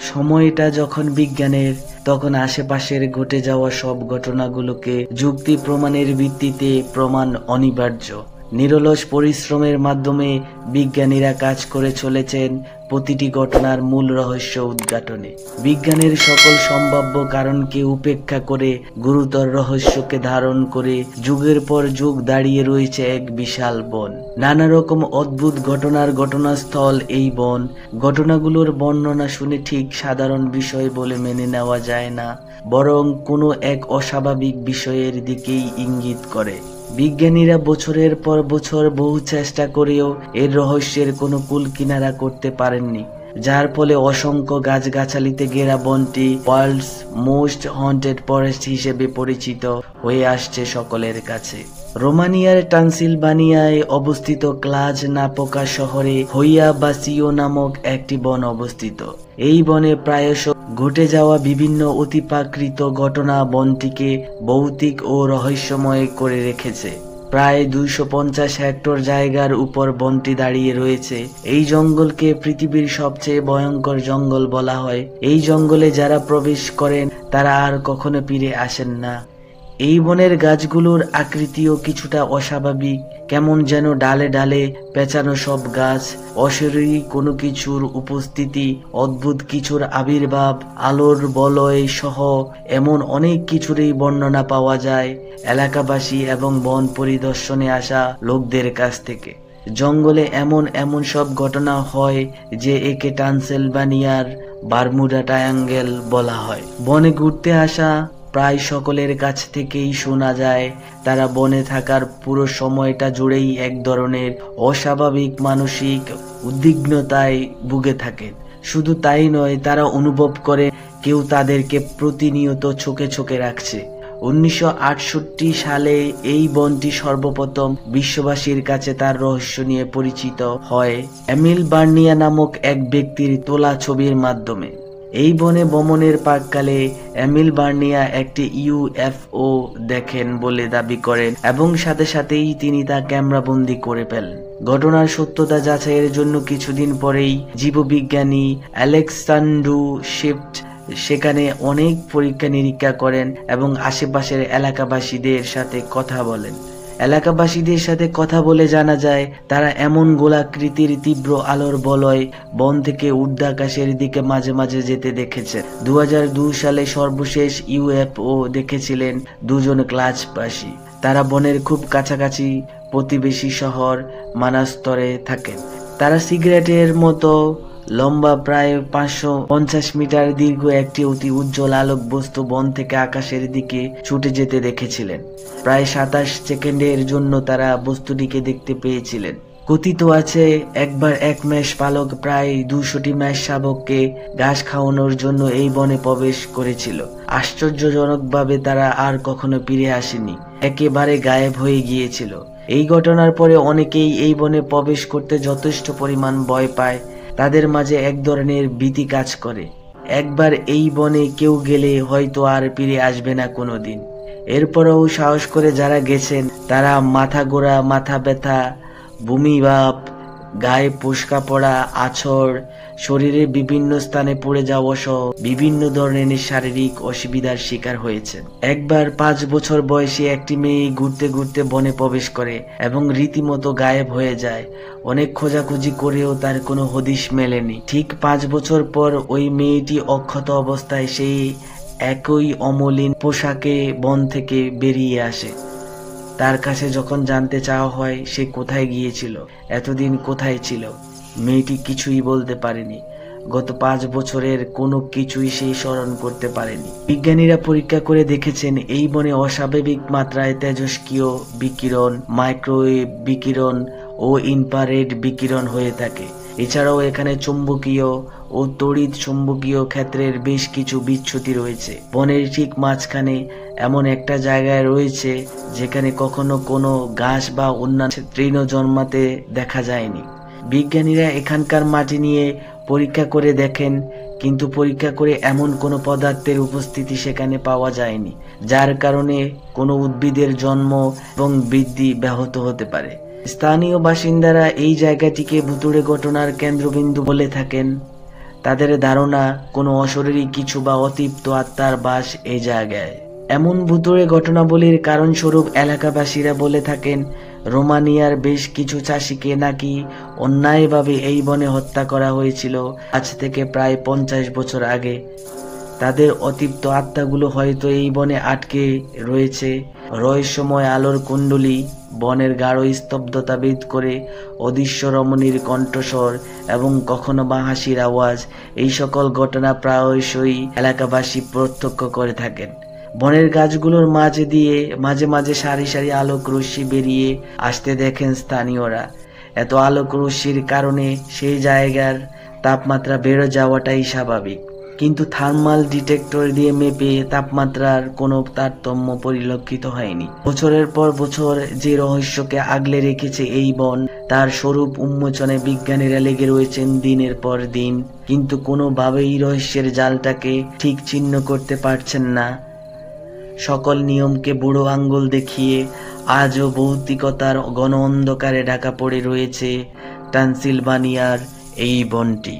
সময়টা যখন বিজ্ঞানের, তখন আশেপাশের ঘটে যাওয়া সব ঘটনাগুলোকে যুক্তি প্রমাণের ভিত্তিতে প্রমাণ অনিবার্য। নিরলস পরিশ্রমের মাধ্যমে বিজ্ঞানীরা কাজ করে চলেছেন প্রতিটি ঘটনার মূল রহস্য উদ্ঘাটনে। বিজ্ঞানের সকল সম্ভাব্য কারণকে উপেক্ষা করে গুরুতর রহস্যকে ধারণ করে যুগের পর যুগ দাঁড়িয়ে রয়েছে এক বিশাল বন। নানা রকম অদ্ভুত ঘটনার ঘটনাস্থল এই বন। ঘটনাগুলোর বর্ণনা শুনে ঠিক সাধারণ বিষয় বলে মেনে নেওয়া যায় না, বরং কোনো এক অস্বাভাবিক বিষয়ের দিকেই ইঙ্গিত করে। বিজ্ঞানীরা বছরের পর বছর বহু চেষ্টা করেও এর রহস্যের কোনো কুল কিনারা করতে পারেননি, যার ফলে অসংখ্য গাছগাছালিতে ঘেরা বনটি ওয়ার্ল্ডস মোস্ট হন্টেড ফরেস্ট হিসেবে পরিচিত হয়ে আসছে সকলের কাছে। রোমানিয়ার ট্রান্সিলভানিয়ায় অবস্থিত ক্লাজ নাপোকা শহরে হইয়া বাসিও নামক একটি বন অবস্থিত। এই বনে প্রায়শ ঘটে যাওয়া বিভিন্ন অতিপ্রাকৃত ঘটনা বনটিকে ভৌতিক ও রহস্যময় করে রেখেছে। প্রায় 250 হেক্টর জায়গার উপর বনটি দাঁড়িয়ে রয়েছে। এই জঙ্গলকে পৃথিবীর সবচেয়ে ভয়ঙ্কর জঙ্গল বলা হয়। এই জঙ্গলে যারা প্রবেশ করেন তারা আর কখনো ফিরে আসেন না। এই বনের গাছগুলোর আকৃতিও কিছুটা অস্বাভাবিক, কেমন যেন ডালে ডালে পেঁচানো সব গাছ, অশরীরী কোনো কিছুর উপস্থিতি, অদ্ভুত কিছুর আবির্ভাব, আলোর বলয় সহ এমন অনেক কিছুরই বর্ণনা পাওয়া যায় এলাকাবাসী এবং বন পরিদর্শনে আসা লোকদের কাছ থেকে। জঙ্গলে এমন এমন সব ঘটনা হয় যে একে ট্রান্সিলভানিয়ার বারমুডা ট্রায়াঙ্গেল বলা হয়। বনে ঘুরতে আসা প্রায় সকলের কাছ থেকেই শোনা যায় তারা বনে থাকার পুরো সময়টা জুড়েই এক ধরনের অস্বাভাবিক মানসিক উদ্বিগ্নতায় ভুগে থাকেন। শুধু তাই নয়, তারা অনুভব করে কেউ তাদেরকে প্রতিনিয়ত চোখে চোখে রাখছে। 1968 সালে এই বনটি সর্বপ্রথম বিশ্ববাসীর কাছে তার রহস্য নিয়ে পরিচিত হয় এমিল বার্নিয়া নামক এক ব্যক্তির তোলা ছবির মাধ্যমে। এই বনে ভ্রমণের প্রাক্কালে এমিল বার্নিয়া একটি ইউএফও দেখেন বলে দাবি করেন এবং সাথে সাথেই তিনি তা ক্যামেরাবন্দি করে ফেলেন। ঘটনার সত্যতা যাচাইয়ের জন্য কিছুদিন পরেই জীববিজ্ঞানী অ্যালেক্সান্ড্রু শিফট সেখানে অনেক পরীক্ষা নিরীক্ষা করেন এবং আশেপাশের এলাকাবাসীদের সাথে কথা বলেন। এলাকাবাসীদের সাথে কথা বলে জানা যায় তারা এমন গোলাকৃতির তীব্র আলোর বলয় বন থেকে ঊর্ধ্বাকাশের দিকে মাঝে মাঝে যেতে দেখেছে। 2002 সালে সর্বশেষ ইউএফও দেখেছিলেন দুজন ক্লাজবাসী। তারা বনের খুব কাছাকাছি প্রতিবেশী শহর মানাস্তরে থাকেন। তারা সিগারেটের মতো লম্বা প্রায় 550 মিটার দীর্ঘ একটি অতি উজ্জ্বল আলোক বস্তু বন থেকে আকাশের দিকে ছুটে যেতে দেখেছিলেন। প্রায় 27 সেকেন্ডের জন্য তারা বস্তুটিকে দেখতে পেয়েছিলেন। কথিত আছে একবার এক মেষ পালক প্রায় 200টি মেষ শাবককে ঘাস খাওয়ানোর জন্য এই বনে প্রবেশ করেছিল। আশ্চর্যজনকভাবে তারা আর কখনো ফিরে আসেনি, একেবারে গায়েব হয়ে গিয়েছিল। এই ঘটনার পরে অনেকেই এই বনে প্রবেশ করতে যথেষ্ট পরিমাণ ভয় পায়। তাদের মাঝে এক ধরনের ভীতি কাজ করে। একবার এই বনে কেউ গেলে হয়তো আর ফিরে আসবে না কোনোদিন। এরপরেও সাহস করে যারা গেছেন তারা মাথা ঘোরা, মাথা ব্যথা, বমি ভাব, গায়ে ফোস্কা পড়া, আছড়, শরীরের বিভিন্ন স্থানে পড়ে যাওয়া সহ বিভিন্ন ধরনের শারীরিক অসুবিধার শিকার হয়েছেন। একবার 5 বছর বয়সী একটি মেয়ে ঘুরতে ঘুরতে বনে প্রবেশ করে এবং রীতিমতো গায়েব হয়ে যায়। অনেক খোঁজাখুঁজি করেও তার কোনো হদিশ মেলেনি। ঠিক 5 বছর পর ওই মেয়েটি অক্ষত অবস্থায় সেই একই অমলিন পোশাকে বন থেকে বেরিয়ে আসে। তার কাছে যখন জানতে চাওয়া হয় সে কোথায় গিয়েছিল, এতদিন কোথায় ছিল, মেয়েটি কিছুই বলতে পারেনি। গত 5 বছরের কোনো কিছুই সে স্মরণ করতে পারেনি। বিজ্ঞানীরা পরীক্ষা করে দেখেছেন এই বনে অস্বাভাবিক মাত্রায় তেজস্ক্রিয় বিকিরণ, মাইক্রোওয়েভ বিকিরণ ও ইনফ্রারেড বিকিরণ হয়ে থাকে। এছাড়াও এখানে চৌম্বকীয় ও তড়িৎ চৌম্বকীয় ক্ষেত্রের বেশ কিছু বিচ্যুতি রয়েছে। বনের ঠিক মাঝখানে এমন একটা জায়গায় রয়েছে যেখানে কখনো কোনো ঘাস বা অন্যান্য তৃণ জন্মাতে দেখা যায়নি। বিজ্ঞানীরা এখানকার মাটি নিয়ে পরীক্ষা করে দেখেন, কিন্তু পরীক্ষা করে এমন কোনো পদার্থের উপস্থিতি সেখানে পাওয়া যায়নি যার কারণে কোনো উদ্ভিদের জন্ম এবং বৃদ্ধি ব্যাহত হতে পারে। স্থানীয় বাসিন্দারা এই জায়গাটিকে ভুতুড়ে ঘটনার কেন্দ্রবিন্দু বলে থাকেন। তাদের ধারণা কোনো অশরীরী কিছু বা অতৃপ্ত আত্মার বাস এই জায়গায়। এমন ভুতুড়ে ঘটনাবলীর কারণস্বরূপ এলাকাবাসীরা বলে থাকেন রোমানিয়ার বেশ কিছু চাষিকে নাকি অন্যায়ভাবে এই বনে হত্যা করা হয়েছিল আজ থেকে প্রায় 50 বছর আগে। তাদের অতৃপ্ত আত্মাগুলো হয়তো এই বনে আটকে রয়েছে। রহস্যময় আলোর কুণ্ডলী, বনের গাঢ় স্তব্ধতা ভেদ করে অদৃশ্য রমণীর কণ্ঠস্বর এবং কখনো বা হাসির আওয়াজ, এই সকল ঘটনা প্রায়শই এলাকাবাসী প্রত্যক্ষ করে থাকেন। বনের গাছগুলোর মাঝে দিয়ে মাঝে মাঝে সারি সারি আলোক রশ্মি বেরিয়ে আসতে দেখেন স্থানীয়রা। এত আলোক রশ্মির কারণে সেই জায়গার তাপমাত্রা বেড়ে যাওয়াটাই স্বাভাবিক, কিন্তু থার্মাল ডিটেক্টর দিয়ে মেপে তাপমাত্রার কোনো তারতম্য পরিলক্ষিত হয়নি। বছরের পর বছর যে রহস্যকে আগলে রেখেছে এই বন, তার স্বরূপ উন্মোচনে বিজ্ঞানীরা লেগে রয়েছেন দিনের পর দিন, কিন্তু কোনোভাবেই রহস্যের জালটাকে ঠিক চিহ্ন করতে পারছেন না। সকল নিয়মকে বুড়ো আঙ্গুল দেখিয়ে আজও ভৌতিকতার ঘন অন্ধকারে ঢাকা পড়ে রয়েছে ট্রান্সিলভানিয়ার এই বনটি।